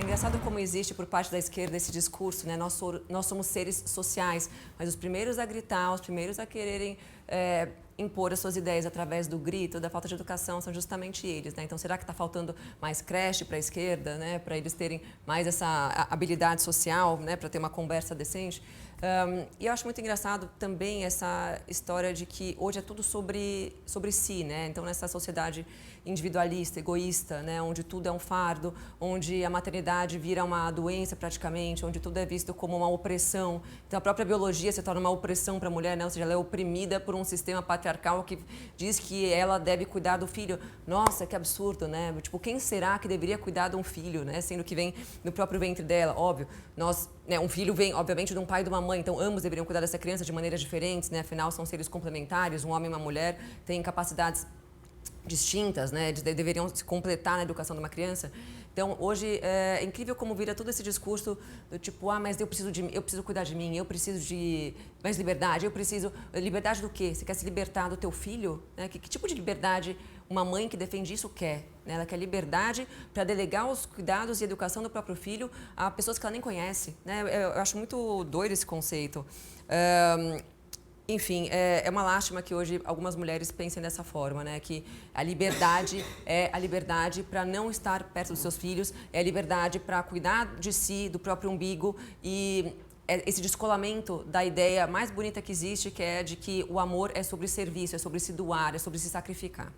engraçado como existe por parte da esquerda esse discurso, né? Nós somos seres sociais, mas os primeiros a gritar, os primeiros a quererem impor as suas ideias através do grito, da falta de educação, são justamente eles, né? Então, será que está faltando mais creche para a esquerda, né? Para eles terem mais essa habilidade social, né? Para ter uma conversa decente? E eu acho muito engraçado também essa história de que hoje é tudo sobre si, né? Então, nessa sociedade individualista, egoísta, né? Onde tudo é um fardo, onde a maternidade vira uma doença praticamente, onde tudo é visto como uma opressão. Então, a própria biologia se torna uma opressão para a mulher, né? Ou seja, ela é oprimida por um sistema patriarcal que diz que ela deve cuidar do filho. Nossa, que absurdo, né? Tipo, quem será que deveria cuidar de um filho, né? Sendo que vem no próprio ventre dela, óbvio. Um filho vem, obviamente, de um pai e de uma mãe, então ambos deveriam cuidar dessa criança de maneiras diferentes, né? Afinal, são seres complementares, um homem e uma mulher têm capacidades distintas, né? Deveriam se completar na educação de uma criança. Então, hoje, é incrível como vira todo esse discurso do tipo, mas eu preciso cuidar de mim, eu preciso de mais liberdade, liberdade do quê? Você quer se libertar do teu filho? Né? Que tipo de liberdade uma mãe que defende isso quer? Né? Ela quer liberdade para delegar os cuidados e educação do próprio filho a pessoas que ela nem conhece, né? Eu acho muito doido esse conceito. Enfim, é uma lástima que hoje algumas mulheres pensem dessa forma, né? Que a liberdade é a liberdade para não estar perto dos seus filhos, é a liberdade para cuidar de si, do próprio umbigo e esse descolamento da ideia mais bonita que existe, que é de que o amor é sobre serviço, é sobre se doar, é sobre se sacrificar.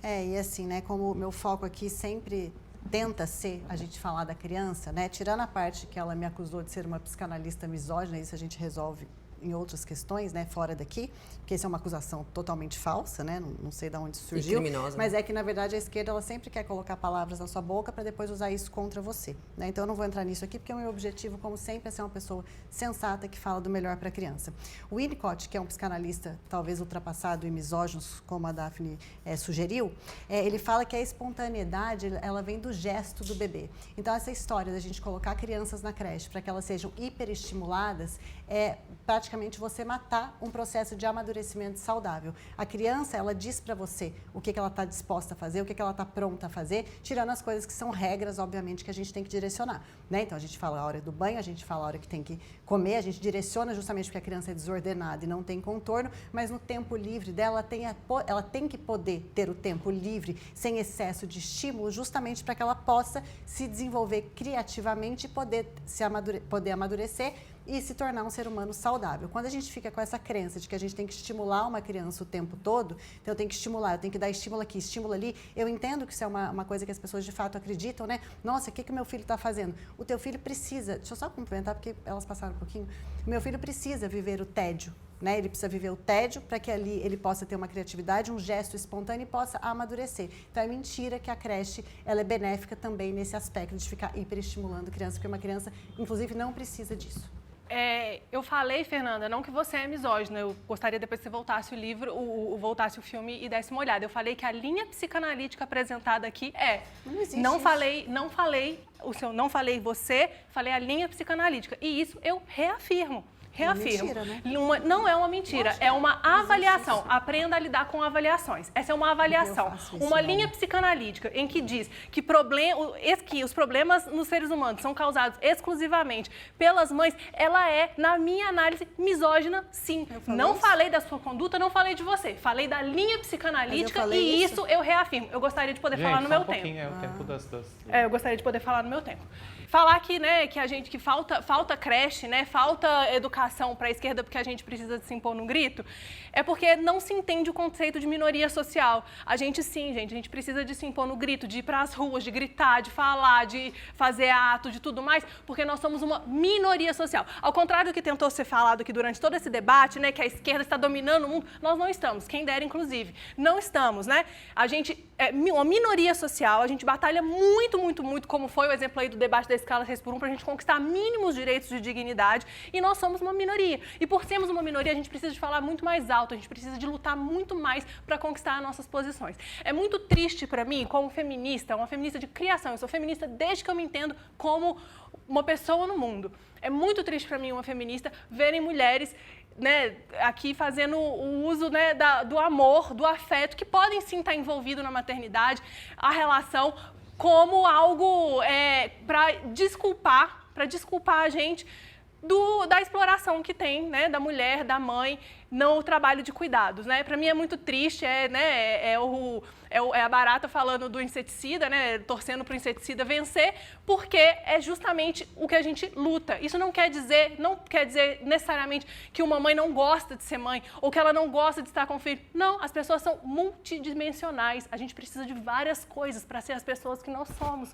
E assim, né? Como o meu foco aqui sempre tenta ser a gente falar da criança, né? Tirando a parte que ela me acusou de ser uma psicanalista misógina, isso a gente resolve em outras questões, né, fora daqui, porque isso é uma acusação totalmente falsa, né, não sei de onde surgiu, criminosa, mas é que, na verdade, a esquerda, ela sempre quer colocar palavras na sua boca para depois usar isso contra você, né, então eu não vou entrar nisso aqui, porque o meu objetivo, como sempre, é ser uma pessoa sensata que fala do melhor para a criança. O Winnicott, que é um psicanalista, talvez ultrapassado e misógino, como a Daphne sugeriu, ele fala que a espontaneidade, ela vem do gesto do bebê. Então, essa história da gente colocar crianças na creche para que elas sejam hiperestimuladas é praticamente você matar um processo de amadurecimento saudável. A criança, ela diz para você o que ela está disposta a fazer, o que ela está pronta a fazer, tirando as coisas que são regras, obviamente, que a gente tem que direcionar, né? Então, a gente fala a hora do banho, a gente fala a hora que tem que comer, a gente direciona justamente porque a criança é desordenada e não tem contorno, mas no tempo livre dela, ela tem que poder ter o tempo livre, sem excesso de estímulo, justamente para que ela possa se desenvolver criativamente e poder amadurecer e se tornar um ser humano saudável. Quando a gente fica com essa crença de que a gente tem que estimular uma criança o tempo todo, então eu tenho que estimular, eu tenho que dar estímulo aqui, estímulo ali, eu entendo que isso é uma coisa que as pessoas de fato acreditam, né? Nossa, o que o meu filho está fazendo? O teu filho precisa, deixa eu só complementar porque elas passaram um pouquinho, o meu filho precisa viver o tédio, né? Ele precisa viver o tédio para que ali ele possa ter uma criatividade, um gesto espontâneo e possa amadurecer. Então é mentira que a creche ela é benéfica também nesse aspecto de ficar hiperestimulando criança, porque uma criança, inclusive, não precisa disso. Eu falei, Fernanda, não que você é misógina, eu gostaria depois que você voltasse o livro, voltasse o filme e desse uma olhada. Eu falei que a linha psicanalítica apresentada aqui Não existe não isso. Não falei você, falei a linha psicanalítica. E isso eu reafirmo. Reafirmo. Mentira, né? Não é uma mentira, é uma avaliação. Aprenda a lidar com avaliações. Essa é uma avaliação. Uma linha psicanalítica em que diz que os problemas nos seres humanos são causados exclusivamente pelas mães, ela é, na minha análise, misógina, sim. Não falei da sua conduta, não falei de você. Falei da linha psicanalítica e isso eu reafirmo. Eu gostaria de poder falar no meu tempo. É o tempo das... Eu gostaria de poder falar no meu tempo. Falar que, né, que falta creche, né, falta educação para a esquerda porque a gente precisa de se impor no grito, é porque não se entende o conceito de minoria social. A gente precisa de se impor no grito, de ir para as ruas, de gritar, de falar, de fazer ato, de tudo mais, porque nós somos uma minoria social. Ao contrário do que tentou ser falado aqui durante todo esse debate, né, que a esquerda está dominando o mundo, nós não estamos, quem dera inclusive, não estamos, né? A gente é uma minoria social, a gente batalha muito, muito, muito, como foi o exemplo aí do debate da escala 6x1, para a gente conquistar mínimos direitos de dignidade, e nós somos uma minoria. E por sermos uma minoria, a gente precisa de falar muito mais alto, a gente precisa de lutar muito mais para conquistar as nossas posições. É muito triste para mim, como feminista, uma feminista de criação, eu sou feminista desde que eu me entendo como uma pessoa no mundo. É muito triste para mim, uma feminista, verem mulheres, né, aqui fazendo o uso, né, do amor, do afeto, que podem sim estar envolvido na maternidade, a relação como algo para desculpar a gente da exploração que tem, né, da mulher, da mãe, no trabalho de cuidados, né? Para mim é muito triste, é a barata falando do inseticida, né, torcendo para o inseticida vencer, porque é justamente o que a gente luta. Isso não quer dizer necessariamente que uma mãe não gosta de ser mãe ou que ela não gosta de estar com o filho. Não, as pessoas são multidimensionais. A gente precisa de várias coisas para ser as pessoas que nós somos.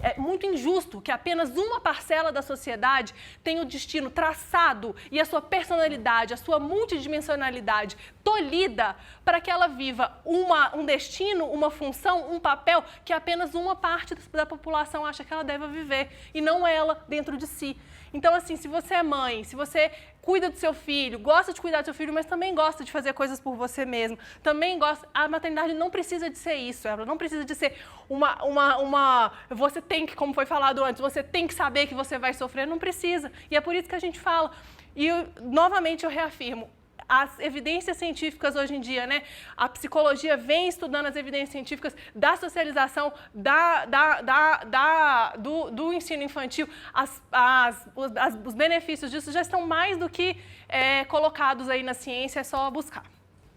É muito injusto que apenas uma parcela da sociedade tenha o destino traçado e a sua personalidade, a sua multidimensionalidade tolhida para que ela viva um destino, uma função, um papel que apenas uma parte da população acha que ela deve viver e não ela dentro de si. Então, assim, se você é mãe, se você cuida do seu filho, gosta de cuidar do seu filho, mas também gosta de fazer coisas por você mesmo, também gosta... A maternidade não precisa de ser isso, ela não precisa de ser você tem que, como foi falado antes, você tem que saber que você vai sofrer, não precisa. E é por isso que a gente fala. E, novamente, eu reafirmo, as evidências científicas hoje em dia, né? A psicologia vem estudando as evidências científicas da socialização, do ensino infantil. Os benefícios disso já estão mais do que colocados aí na ciência, é só buscar.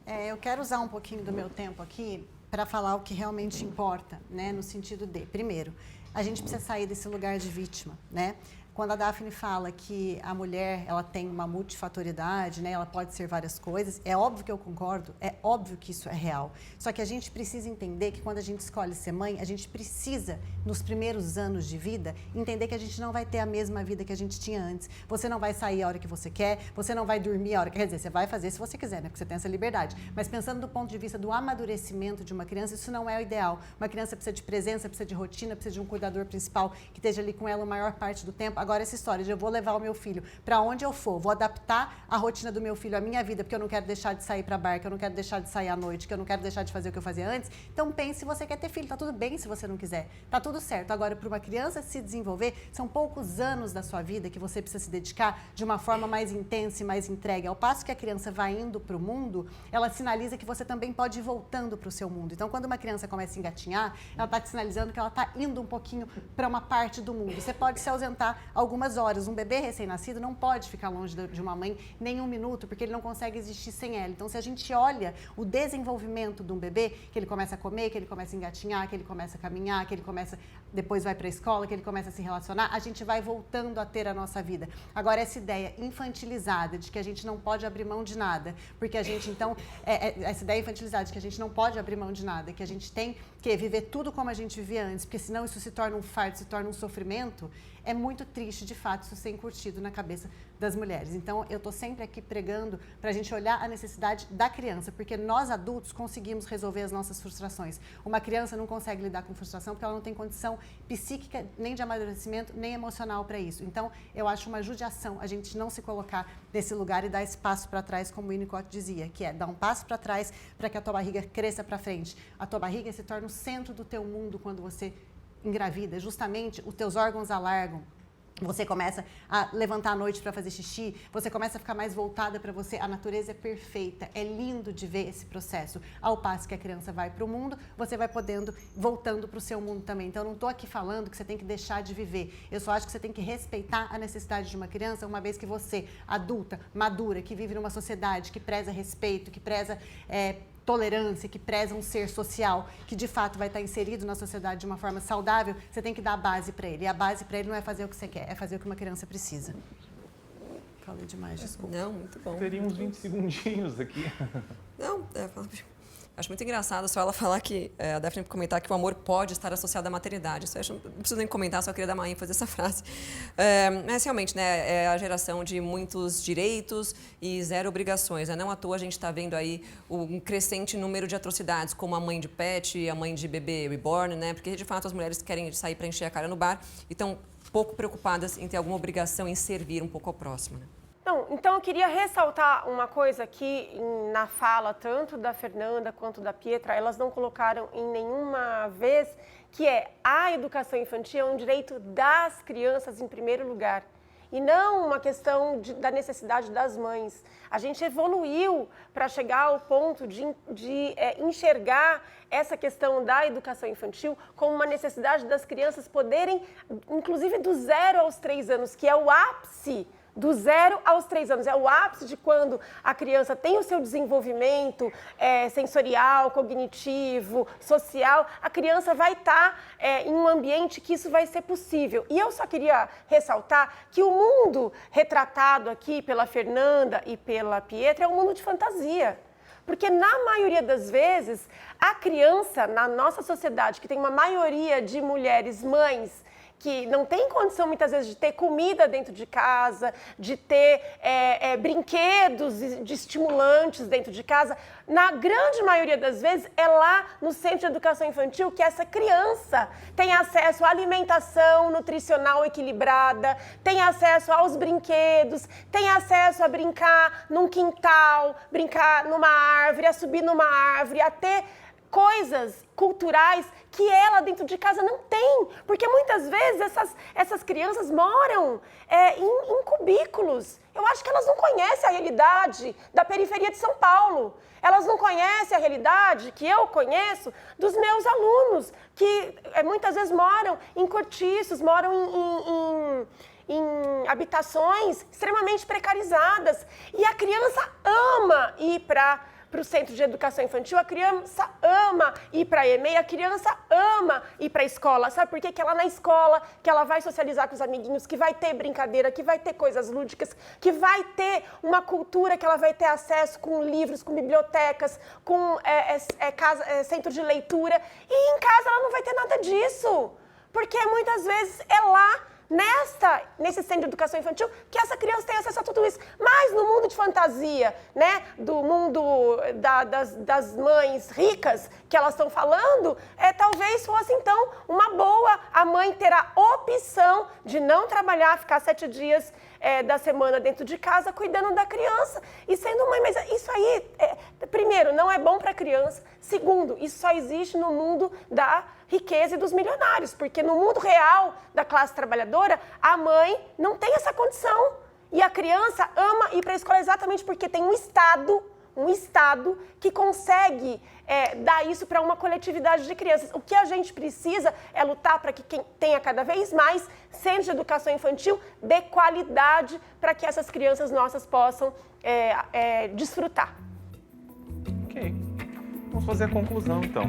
Eu quero usar um pouquinho do meu tempo aqui para falar o que realmente importa, né? No sentido de, primeiro, a gente precisa sair desse lugar de vítima, né? Quando a Daphne fala que a mulher ela tem uma multifatoriedade, né, ela pode ser várias coisas, é óbvio que eu concordo, é óbvio que isso é real. Só que a gente precisa entender que quando a gente escolhe ser mãe, a gente precisa, nos primeiros anos de vida, entender que a gente não vai ter a mesma vida que a gente tinha antes. Você não vai sair a hora que você quer, você não vai dormir a hora que... Quer dizer, você vai fazer se você quiser, né, porque você tem essa liberdade. Mas pensando do ponto de vista do amadurecimento de uma criança, isso não é o ideal. Uma criança precisa de presença, precisa de rotina, precisa de um cuidador principal que esteja ali com ela a maior parte do tempo. Agora, essa história de eu vou levar o meu filho para onde eu for, vou adaptar a rotina do meu filho à minha vida, porque eu não quero deixar de sair para bar, que eu não quero deixar de sair à noite, que eu não quero deixar de fazer o que eu fazia antes. Então pense se você quer ter filho, tá tudo bem se você não quiser, tá tudo certo. Agora, para uma criança se desenvolver, são poucos anos da sua vida que você precisa se dedicar de uma forma mais intensa e mais entregue. Ao passo que a criança vai indo para o mundo, ela sinaliza que você também pode ir voltando para o seu mundo. Então, quando uma criança começa a engatinhar, ela está te sinalizando que ela está indo um pouquinho para uma parte do mundo. Você pode se ausentar algumas horas. Um bebê recém-nascido não pode ficar longe de uma mãe nem um minuto, porque ele não consegue existir sem ela. Então, se a gente olha o desenvolvimento de um bebê, que ele começa a comer, que ele começa a engatinhar, que ele começa a caminhar, que ele depois vai para a escola, que ele começa a se relacionar, a gente vai voltando a ter a nossa vida. Agora, essa ideia infantilizada de que a gente não pode abrir mão de nada, porque a gente, então, essa ideia infantilizada de que a gente não pode abrir mão de nada, que a gente tem que viver tudo como a gente vivia antes, porque senão isso se torna um fardo, se torna um sofrimento, é muito triste, de fato, isso ser incutido na cabeça das mulheres. Então, eu estou sempre aqui pregando para a gente olhar a necessidade da criança, porque nós, adultos, conseguimos resolver as nossas frustrações. Uma criança não consegue lidar com frustração porque ela não tem condição psíquica, nem de amadurecimento, nem emocional para isso. Então, eu acho uma judiação a gente não se colocar nesse lugar e dar esse passo para trás, como o Winnicott dizia, que é dar um passo para trás para que a tua barriga cresça para frente. A tua barriga se torna o centro do teu mundo quando você engravida, justamente os teus órgãos alargam. Você começa a levantar à noite para fazer xixi, você começa a ficar mais voltada para você. A natureza é perfeita, é lindo de ver esse processo. Ao passo que a criança vai para o mundo, você vai voltando para o seu mundo também. Então, eu não estou aqui falando que você tem que deixar de viver. Eu só acho que você tem que respeitar a necessidade de uma criança, uma vez que você, adulta, madura, que vive numa sociedade que preza respeito, que preza tolerância, que preza um ser social, que de fato vai estar inserido na sociedade de uma forma saudável, você tem que dar a base para ele. E a base para ele não é fazer o que você quer, é fazer o que uma criança precisa. Falei demais, desculpa. Não, muito bom. Teria uns 20 segundinhos aqui. Não, acho muito engraçado só ela falar que, a Daphne comentar que o amor pode estar associado à maternidade. Isso eu acho, não preciso nem comentar, só queria dar uma ênfase nessa frase. Mas realmente, né, é a geração de muitos direitos e zero obrigações. Né? Não à toa a gente está vendo aí um crescente número de atrocidades, como a mãe de pet, a mãe de bebê reborn, né? Porque de fato as mulheres querem sair para encher a cara no bar e estão pouco preocupadas em ter alguma obrigação em servir um pouco ao próximo. Né? Não, então eu queria ressaltar uma coisa aqui na fala, tanto da Fernanda quanto da Pietra, elas não colocaram em nenhuma vez, que é a educação infantil é um direito das crianças em primeiro lugar. e não uma questão da necessidade das mães. A gente evoluiu para chegar ao ponto de enxergar essa questão da educação infantil como uma necessidade das crianças poderem, inclusive do 0 aos 3 anos, que é o ápice. Do 0 aos 3 anos, é o ápice de quando a criança tem o seu desenvolvimento sensorial, cognitivo, social, a criança vai estar em um ambiente que isso vai ser possível. E eu só queria ressaltar que o mundo retratado aqui pela Fernanda e pela Pietra é um mundo de fantasia. Porque na maioria das vezes, a criança, na nossa sociedade, que tem uma maioria de mulheres mães, que não tem condição, muitas vezes, de ter comida dentro de casa, de ter brinquedos de estimulantes dentro de casa. Na grande maioria das vezes, é lá no Centro de Educação Infantil que essa criança tem acesso à alimentação nutricional equilibrada, tem acesso aos brinquedos, tem acesso a brincar num quintal, brincar numa árvore, a subir numa árvore, a ter coisas culturais que ela dentro de casa não tem, porque muitas vezes essas crianças moram em cubículos. Eu acho que elas não conhecem a realidade da periferia de São Paulo. Elas não conhecem a realidade que eu conheço dos meus alunos, que muitas vezes moram em cortiços, moram em habitações extremamente precarizadas. E a criança ama ir para o Centro de Educação Infantil, a criança ama ir para a EMEI, a criança ama ir para a escola. Sabe por quê? Que ela na escola, que ela vai socializar com os amiguinhos, que vai ter brincadeira, que vai ter coisas lúdicas, que vai ter uma cultura, que ela vai ter acesso com livros, com bibliotecas, com centro de leitura. E em casa ela não vai ter nada disso, porque muitas vezes é lá, nesse centro de educação infantil, que essa criança tem acesso a tudo isso. Mas no mundo de fantasia, né, do mundo das mães ricas que elas estão falando, talvez fosse então uma boa a mãe ter a opção de não trabalhar, ficar 7 dias da semana dentro de casa cuidando da criança e sendo mãe. Mas isso aí, primeiro, não é bom para a criança. Segundo, isso só existe no mundo da riqueza e dos milionários, porque no mundo real da classe trabalhadora, a mãe não tem essa condição. E a criança ama ir para a escola exatamente porque tem um Estado que consegue dar isso para uma coletividade de crianças. O que a gente precisa é lutar para que quem tenha cada vez mais centros de educação infantil de qualidade para que essas crianças nossas possam desfrutar. Ok. Vamos fazer a conclusão, então.